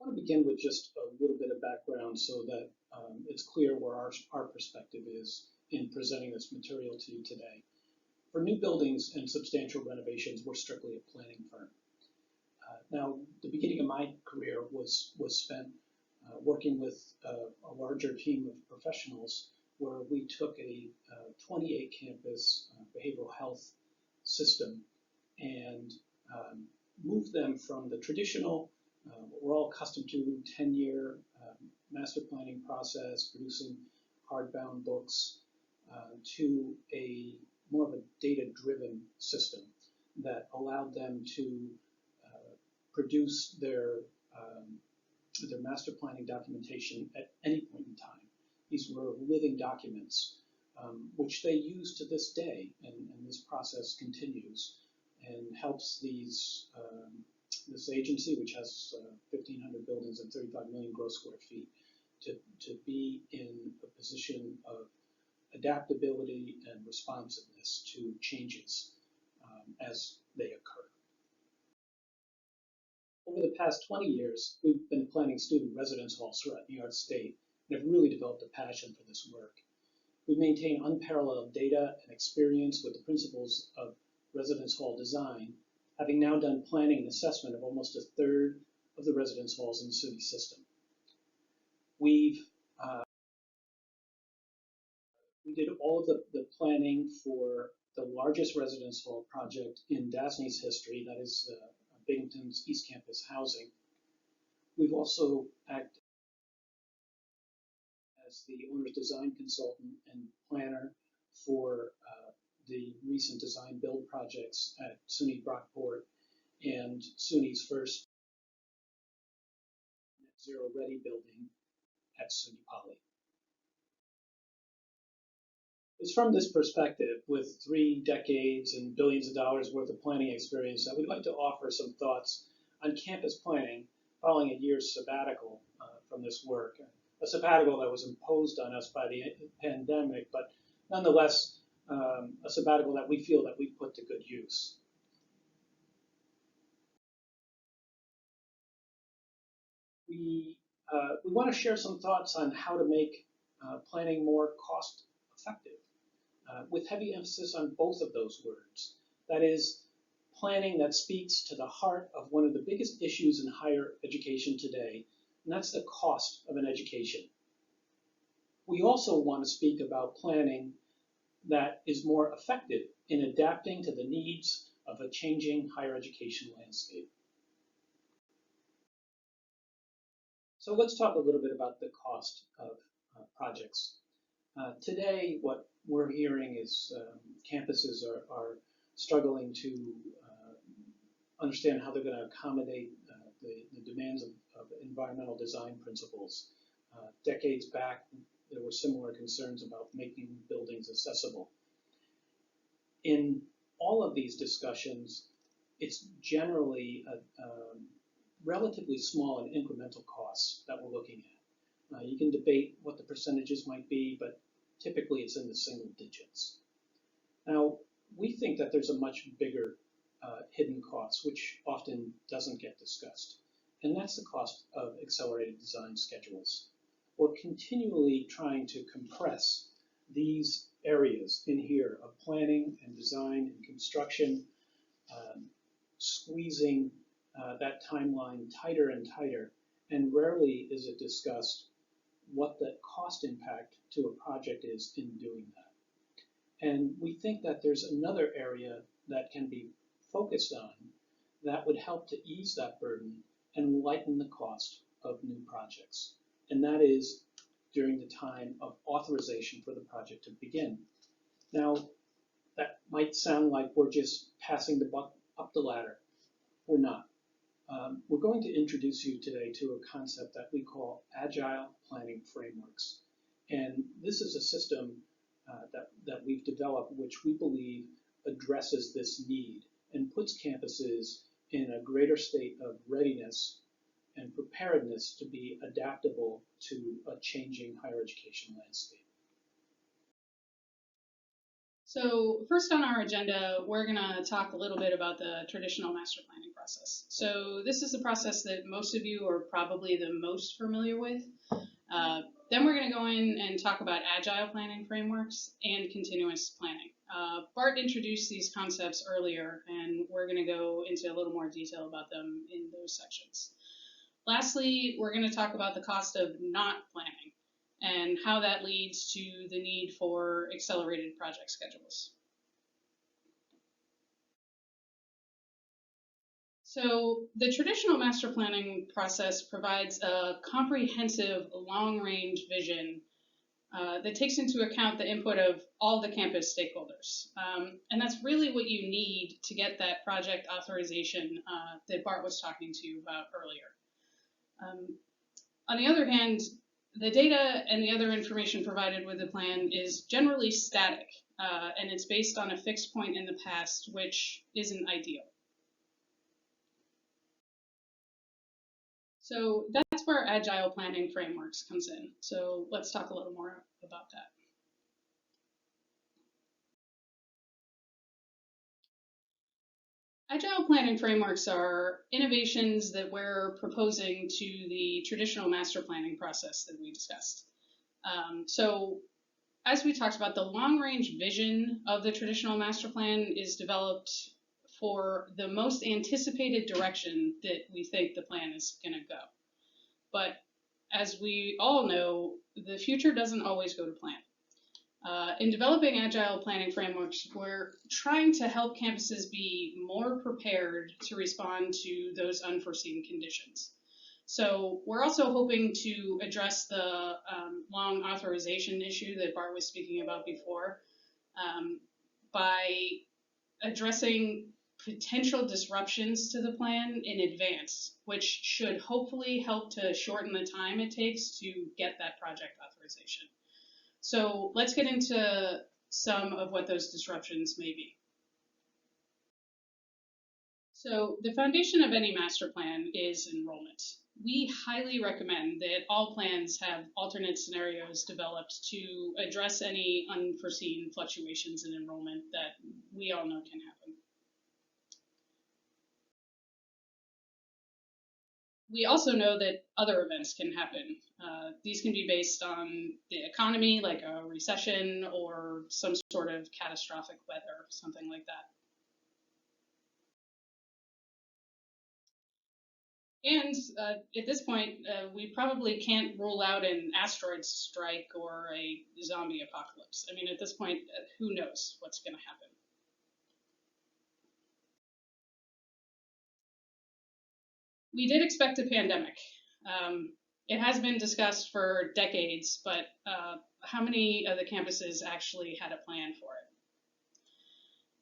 I want to begin with just a little bit of background so that it's clear where our perspective is in presenting this material to you today. For new buildings and substantial renovations, we're strictly a planning firm. Now, the beginning of my career was spent working with a larger team of professionals where we took a 28 campus behavioral health system and moved them from the traditional, what we're all accustomed to, 10-year master planning process, producing hardbound books, to a more of a data-driven system that allowed them to produce their master planning documentation at any point in time. These were living documents, which they use to this day, and this process continues and helps this agency, which has 1,500 buildings and 35 million gross square feet, to be in a position of adaptability and responsiveness to changes as they occur. Over the past 20 years, we've been planning student residence halls throughout New York State and have really developed a passion for this work. We maintain unparalleled data and experience with the principles of residence hall design, having now done planning and assessment of almost a third of the residence halls in the SUNY system. We did all of the planning for the largest residence hall project in Dasney's history, that is Binghamton's East Campus housing. We've also acted as the owner's design consultant and planner for the recent design build projects at SUNY Brockport and SUNY's first net zero ready building at SUNY Poly. It's from this perspective, with 3 decades and billions of dollars worth of planning experience, that we'd like to offer some thoughts on campus planning following a year's sabbatical from this work. A sabbatical that was imposed on us by the pandemic, but nonetheless a sabbatical that we feel that we put to good use. We want to share some thoughts on how to make planning more cost effective, with heavy emphasis on both of those words. That is, planning that speaks to the heart of one of the biggest issues in higher education today, and that's the cost of an education. We also want to speak about planning that is more effective in adapting to the needs of a changing higher education landscape. So let's talk a little bit about the cost of projects. Today, what we're hearing is campuses are struggling to understand how they're going to accommodate the demands of environmental design principles. Decades back, there were similar concerns about making buildings accessible. In all of these discussions, it's generally relatively small and incremental costs that we're looking at. You can debate what the percentages might be, but typically it's in the single digits. Now, we think that there's a much bigger hidden cost, which often doesn't get discussed, and that's the cost of accelerated design schedules. We're continually trying to compress these areas in here of planning and design and construction, squeezing that timeline tighter and tighter, and rarely is it discussed what the cost impact to a project is in doing that. And we think that there's another area that can be focused on that would help to ease that burden and lighten the cost of new projects. And that is during the time of authorization for the project to begin. Now, that might sound like we're just passing the buck up the ladder. We're not. We're going to introduce you today to a concept that we call agile planning frameworks. And this is a system that we've developed which we believe addresses this need and puts campuses in a greater state of readiness and preparedness to be adaptable to a changing higher education landscape. So first on our agenda, we're going to talk a little bit about the traditional master planning process. So this is a process that most of you are probably the most familiar with. Then we're going to go in and talk about agile planning frameworks and continuous planning. Bart introduced these concepts earlier, and we're going to go into a little more detail about them in those sections. Lastly, we're going to talk about the cost of not planning and how that leads to the need for accelerated project schedules. So the traditional master planning process provides a comprehensive long-range vision that takes into account the input of all the campus stakeholders. And that's really what you need to get that project authorization that Bart was talking to you about earlier. On the other hand, the data and the other information provided with the plan is generally static, and it's based on a fixed point in the past, which isn't ideal. So that's where agile planning frameworks comes in. So let's talk a little more about that. Agile planning frameworks are innovations that we're proposing to the traditional master planning process that we discussed. So as we talked about, the long-range vision of the traditional master plan is developed for the most anticipated direction that we think the plan is going to go. But as we all know, the future doesn't always go to plan. In developing agile planning frameworks, we're trying to help campuses be more prepared to respond to those unforeseen conditions. So we're also hoping to address the long authorization issue that Bart was speaking about before by addressing potential disruptions to the plan in advance, which should hopefully help to shorten the time it takes to get that project authorization. So let's get into some of what those disruptions may be. So the foundation of any master plan is enrollment. We highly recommend that all plans have alternate scenarios developed to address any unforeseen fluctuations in enrollment that we all know can happen. We also know that other events can happen. These can be based on the economy, like a recession or some sort of catastrophic weather, something like that. And at this point, we probably can't rule out an asteroid strike or a zombie apocalypse. I mean, at this point, who knows what's going to happen? We did expect a pandemic. It has been discussed for decades, but how many of the campuses actually had a plan for it?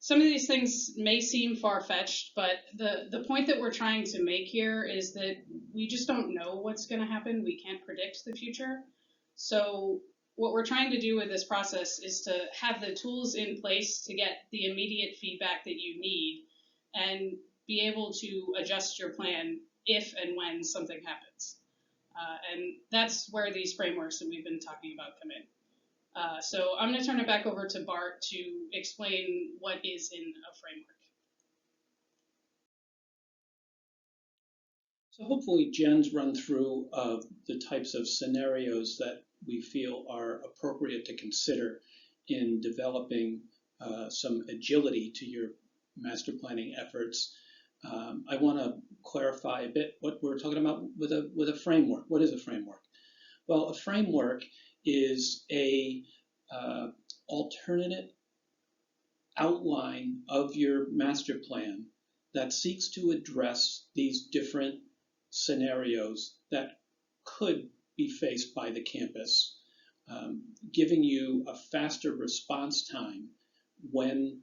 Some of these things may seem far-fetched, but the point that we're trying to make here is that we just don't know what's going to happen. We can't predict the future. So what we're trying to do with this process is to have the tools in place to get the immediate feedback that you need and be able to adjust your plan if and when something happens. And that's where these frameworks that we've been talking about come in. So I'm going to turn it back over to Bart to explain what is in a framework. So hopefully Jen's run through the types of scenarios that we feel are appropriate to consider in developing some agility to your master planning efforts. I want to clarify a bit what we're talking about with a framework. What is a framework? Well, a framework is a alternate outline of your master plan that seeks to address these different scenarios that could be faced by the campus, giving you a faster response time when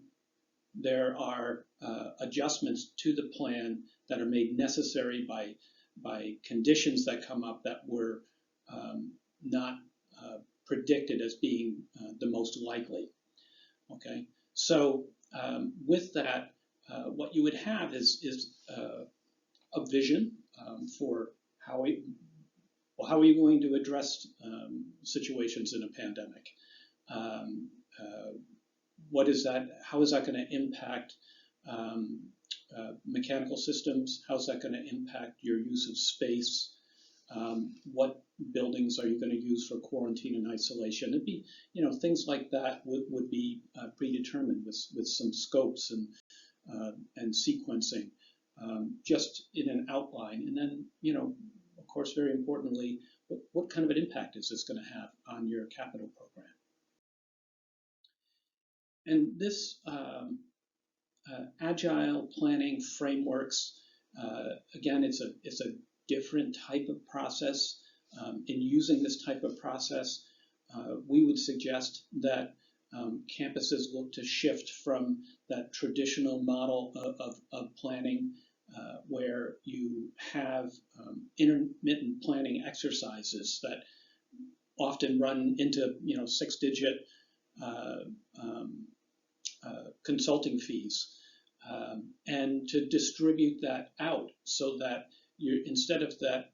there are adjustments to the plan that are made necessary by conditions that come up that were not predicted as being the most likely. Okay, so with that, what you would have is a vision for how are you going to address situations in a pandemic? what is that? How is that going to impact mechanical systems? How's that going to impact your use of space? What buildings are you going to use for quarantine and isolation? It'd be, things like that would be predetermined with some scopes and sequencing, just in an outline. And then, of course, very importantly, what kind of an impact is this going to have on your capital program? And this agile planning frameworks, again, it's a different type of process. In using this type of process, we would suggest that campuses look to shift from that traditional model of planning where you have intermittent planning exercises that often run into 6-digit consulting fees, and to distribute that out so that instead of that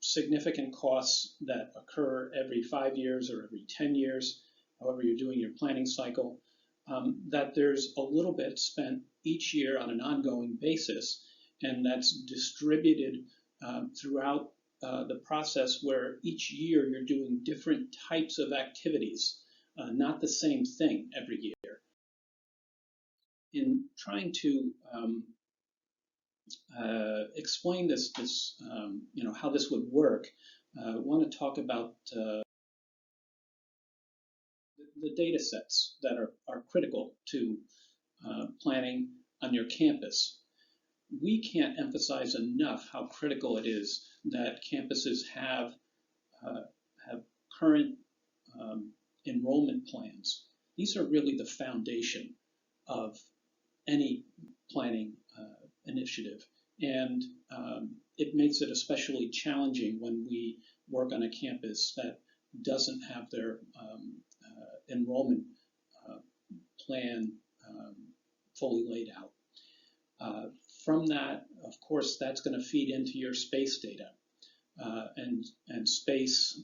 significant costs that occur every 5 years or every 10 years, however you're doing your planning cycle, that there's a little bit spent each year on an ongoing basis, and that's distributed throughout the process, where each year you're doing different types of activities, not the same thing every year. In trying to explain this, how this would work, I want to talk about the data sets that are critical to planning on your campus. We can't emphasize enough how critical it is that campuses have current enrollment plans. These are really the foundation of any planning initiative, and it makes it especially challenging when we work on a campus that doesn't have their enrollment plan fully laid out. From that, of course, that's going to feed into your space data, and space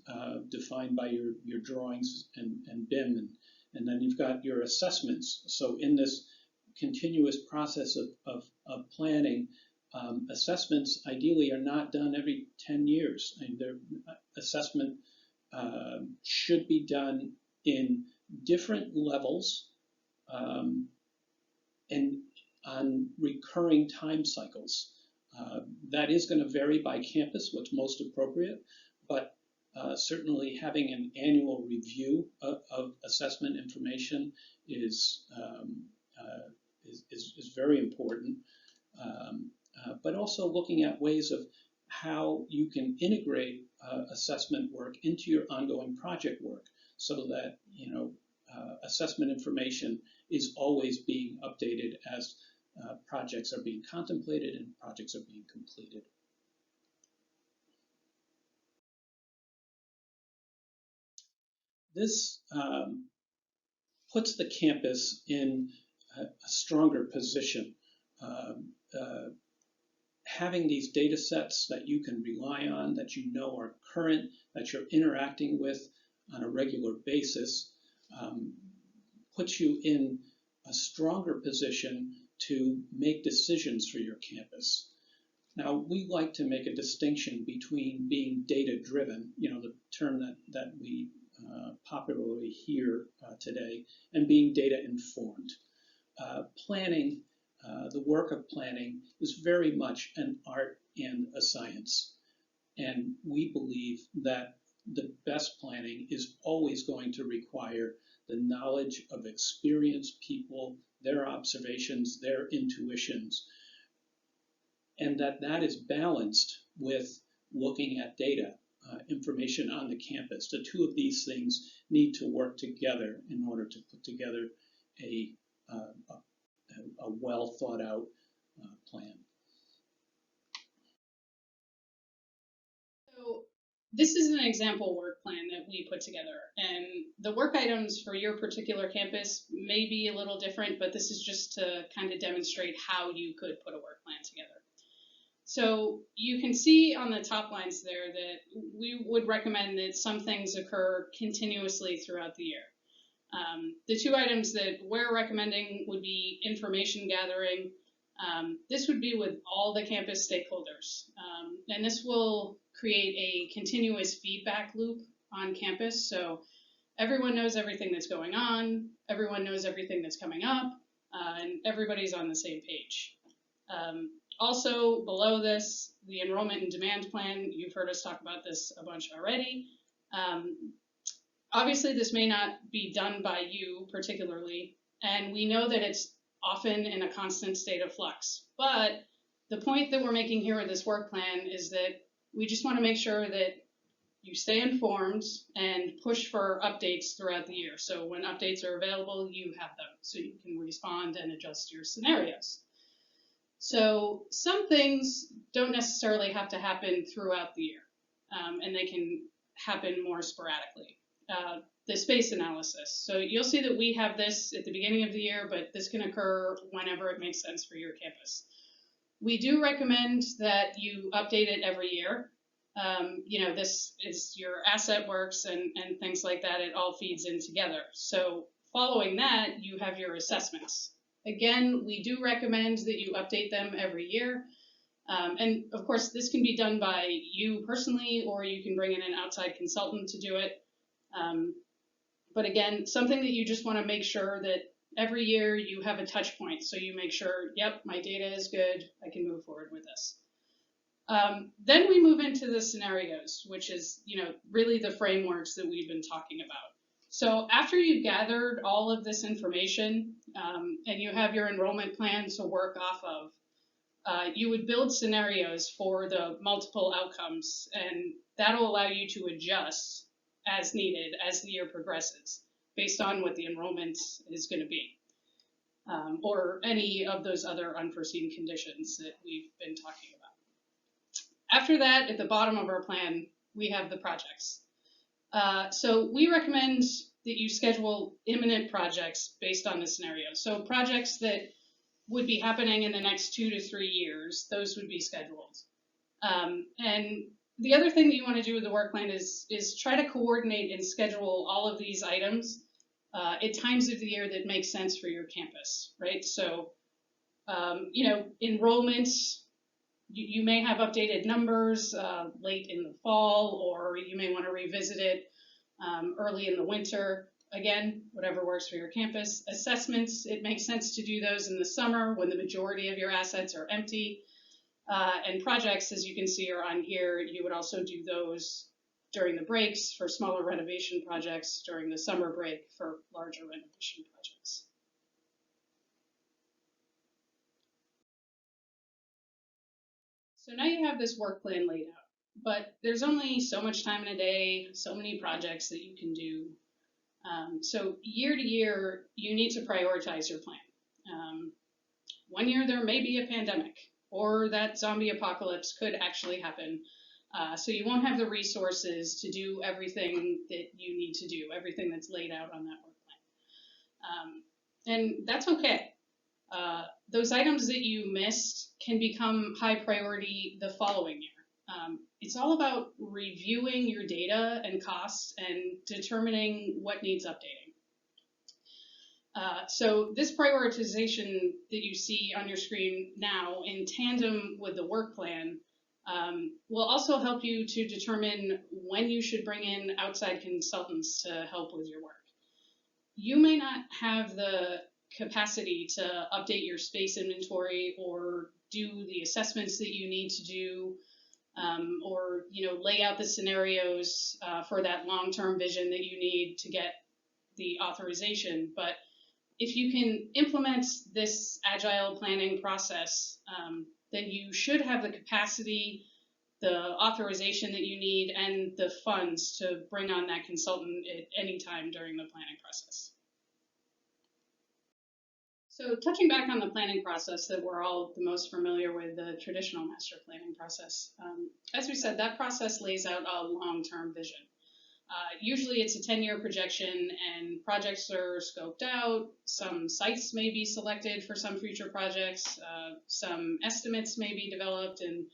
defined by your drawings and BIM, and then you've got your assessments. So in this continuous process of planning, assessments ideally are not done every 10 years. I mean, their assessment should be done in different levels and on recurring time cycles. That is going to vary by campus, what's most appropriate, but certainly having an annual review of assessment information is very important, but also looking at ways of how you can integrate assessment work into your ongoing project work, so that assessment information is always being updated as projects are being contemplated and projects are being completed. This puts the campus in a stronger position. Having these data sets that you can rely on, that are current, that you're interacting with on a regular basis, puts you in a stronger position to make decisions for your campus. Now, we like to make a distinction between being data-driven, the term that we popularly hear today, and being data-informed. Planning, the work of planning, is very much an art and a science. And we believe that the best planning is always going to require the knowledge of experienced people, their observations, their intuitions, and that is balanced with looking at data, information on the campus. The two of these things need to work together in order to put together a well thought out plan. So this is an example work plan that we put together, and the work items for your particular campus may be a little different, but this is just to kind of demonstrate how you could put a work plan together. So you can see on the top lines there that we would recommend that some things occur continuously throughout the year. The two items that we're recommending would be information gathering. This would be with all the campus stakeholders, and this will create a continuous feedback loop on campus. So everyone knows everything that's going on, everyone knows everything that's coming up, and everybody's on the same page. Also, below this, the enrollment and demand plan. You've heard us talk about this a bunch already. Obviously, this may not be done by you particularly, and we know that it's often in a constant state of flux. But the point that we're making here with this work plan is that we just want to make sure that you stay informed and push for updates throughout the year. So when updates are available, you have them, so you can respond and adjust your scenarios. So some things don't necessarily have to happen throughout the year, and they can happen more sporadically. The space analysis. So you'll see that we have this at the beginning of the year, but this can occur whenever it makes sense for your campus. We do recommend that you update it every year. This is your asset works and things like that. It all feeds in together. So following that, you have your assessments. Again, we do recommend that you update them every year. And of course, this can be done by you personally, or you can bring in an outside consultant to do it. But again, something that you just want to make sure that every year you have a touch point. So you make sure, yep, my data is good. I can move forward with this. Then we move into the scenarios, which is, really the frameworks that we've been talking about. So after you've gathered all of this information and you have your enrollment plan to work off of, you would build scenarios for the multiple outcomes, and that'll allow you to adjust as needed as the year progresses based on what the enrollment is going to be, or any of those other unforeseen conditions that we've been talking about. After that, at the bottom of our plan, we have the projects. So we recommend that you schedule imminent projects based on the scenario. So projects that would be happening in the next 2 to 3 years, those would be scheduled. And the other thing that you want to do with the work plan is try to coordinate and schedule all of these items at times of the year that make sense for your campus, right? So, enrollments, you may have updated numbers late in the fall, or you may want to revisit it early in the winter. Again, whatever works for your campus. Assessments, it makes sense to do those in the summer when the majority of your assets are empty. And projects, as you can see, are on here. You would also do those during the breaks for smaller renovation projects, during the summer break for larger renovation projects. So now you have this work plan laid out, but there's only so much time in a day, so many projects that you can do. So year to year, you need to prioritize your plan. One year there may be a pandemic, or that zombie apocalypse could actually happen. So you won't have the resources to do everything that you need to do, everything that's laid out on that work plan. And that's okay. Those items that you missed can become high priority the following year. It's all about reviewing your data and costs and determining what needs updating. So this prioritization that you see on your screen now, in tandem with the work plan, will also help you to determine when you should bring in outside consultants to help with your work. You may not have the capacity to update your space inventory or do the assessments that you need to do, or lay out the scenarios for that long-term vision that you need to get the authorization. But if you can implement this agile planning process, then you should have the capacity, the authorization that you need, and the funds to bring on that consultant at any time during the planning process. So touching back on the planning process that we're all the most familiar with, the traditional master planning process, as we said, that process lays out a long-term vision. Usually it's a 10-year projection, and projects are scoped out. Some sites may be selected for some future projects. Some estimates may be developed, and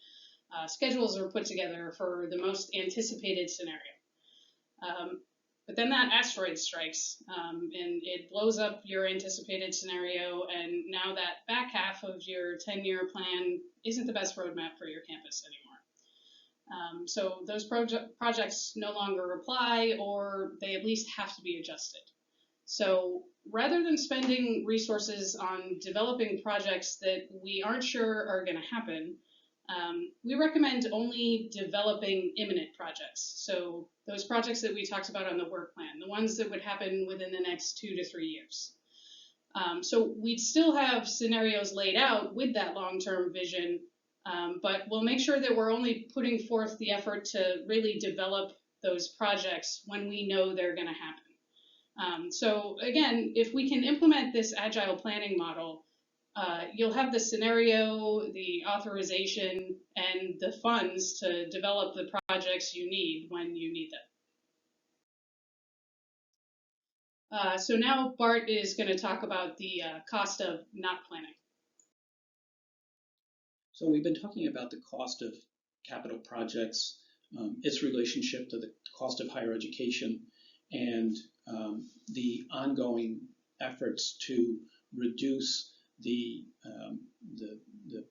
schedules are put together for the most anticipated scenario. But then that asteroid strikes, and it blows up your anticipated scenario, and now that back half of your 10-year plan isn't the best roadmap for your campus anymore. So those projects no longer apply, or they at least have to be adjusted. So rather than spending resources on developing projects that we aren't sure are going to happen, we recommend only developing imminent projects. So those projects that we talked about on the work plan, the ones that would happen within the next 2 to 3 years. So we'd still have scenarios laid out with that long-term vision, but we'll make sure that we're only putting forth the effort to really develop those projects when we know they're going to happen. So again, if we can implement this agile planning model, you'll have the scenario, the authorization, and the funds to develop the projects you need when you need them. So now Bart is going to talk about the cost of not planning. So we've been talking about the cost of capital projects, its relationship to the cost of higher education, and the ongoing efforts to reduce the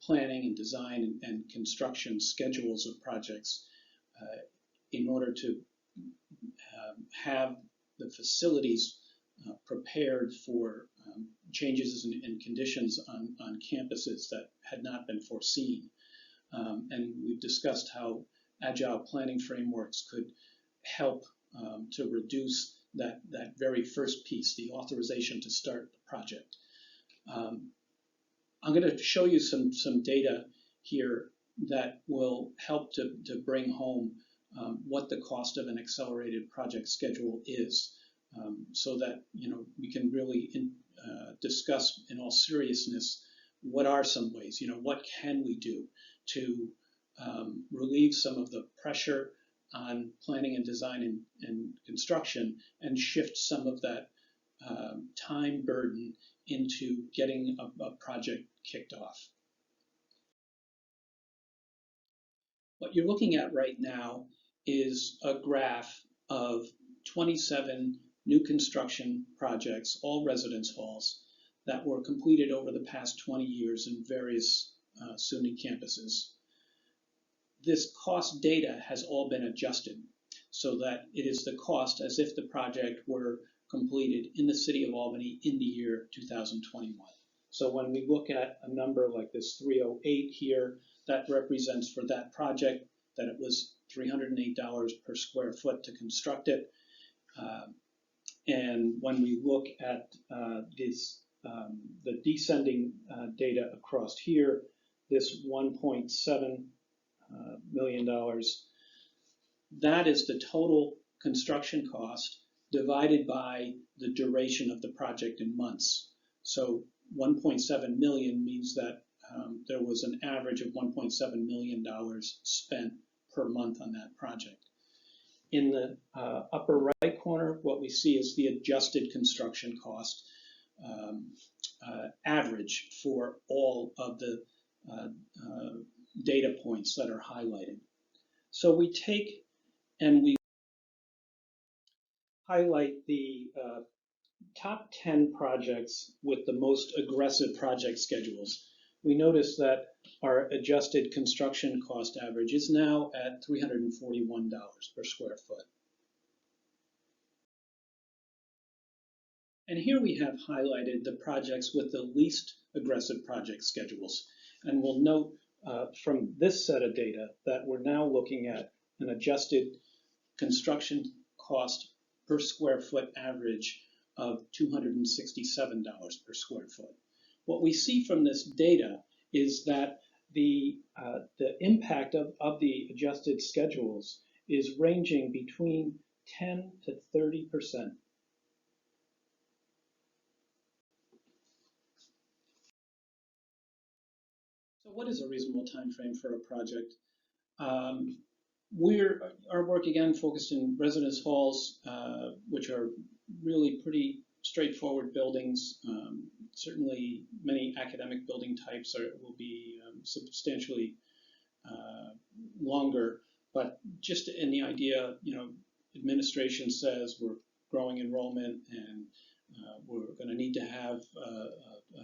planning and design and construction schedules of projects in order to have the facilities prepared for changes in conditions on campuses that had not been foreseen. And we've discussed how agile planning frameworks could help to reduce that very first piece, the authorization to start the project. I'm going to show you some data here that will help to bring home what the cost of an accelerated project schedule is, so that we can really discuss in all seriousness what are some ways, what can we do to relieve some of the pressure on planning and design and construction and shift some of that time burden into getting a project kicked off. What you're looking at right now is a graph of 27 new construction projects, all residence halls, that were completed over the past 20 years in various SUNY campuses. This cost data has all been adjusted so that it is the cost as if the project were completed in the city of Albany in the year 2021. So when we look at a number like this 308 here, that represents for that project that it was $308 per square foot to construct it. And when we look at the descending data across here, this $1.7 million, that is the total construction cost divided by the duration of the project in months. So 1.7 million means that there was an average of $1.7 million spent per month on that project. In the upper right corner, what we see is the adjusted construction cost average for all of the data points that are highlighted. So we take and we highlight the top 10 projects with the most aggressive project schedules. We notice that our adjusted construction cost average is now at $341 per square foot. And here we have highlighted the projects with the least aggressive project schedules. And we'll note from this set of data that we're now looking at an adjusted construction cost per square foot average of $267 per square foot. What we see from this data is that the impact of the adjusted schedules is ranging between 10 to 30%. So what is a reasonable time frame for a project? Our work again focused in residence halls, which are really pretty straightforward buildings. Certainly many academic building types will be substantially longer, but just in the idea, administration says we're growing enrollment, and we're going to need to have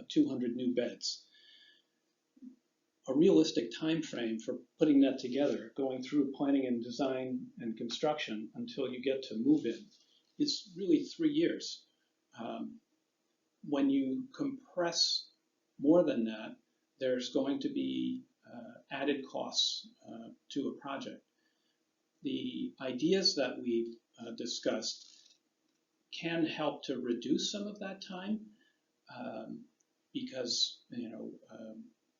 200 new beds. A realistic time frame for putting that together, going through planning and design and construction until you get to move-in, is really 3 years. When you compress more than that, there's going to be added costs to a project. The ideas that we've discussed can help to reduce some of that time because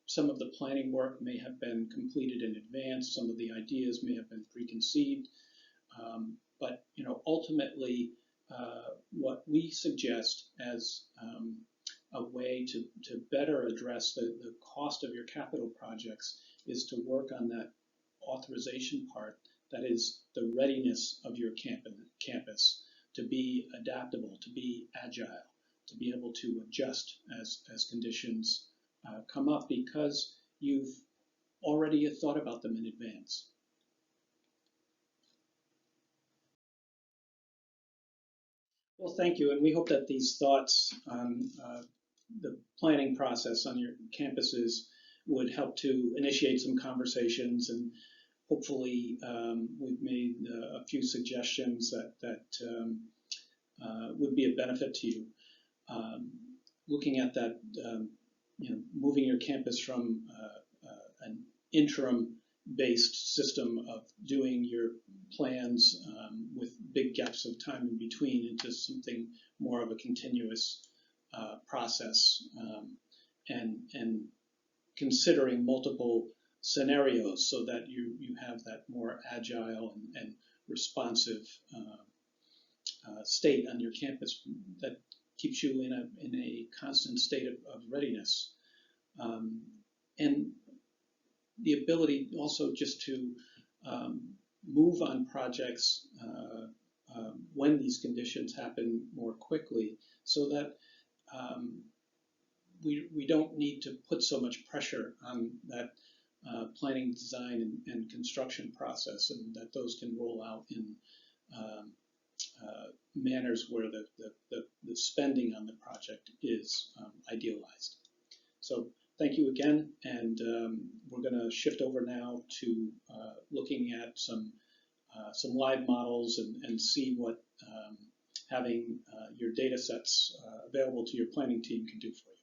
some of the planning work may have been completed in advance, some of the ideas may have been preconceived, but ultimately what we suggest as a way to better address the cost of your capital projects is to work on that authorization part, that is the readiness of your campus to be adaptable, to be agile, to be able to adjust as conditions come up because you've already thought about them in advance. Well, thank you, and we hope that these thoughts on the planning process on your campuses would help to initiate some conversations, and hopefully we've made a few suggestions that would be a benefit to you. Looking at that, moving your campus from an interim-based system of doing your plans with big gaps of time in between into something more of a continuous process, and considering multiple scenarios so that you have that more agile and responsive state on your campus that keeps you in a constant state of readiness, and the ability also just to move on projects when these conditions happen more quickly, so that we don't need to put so much pressure on that planning, design, and construction process, and that those can roll out in manners where the spending on the project is idealized. So thank you again, and we're going to shift over now to looking at some live models and see what having your data sets available to your planning team can do for you.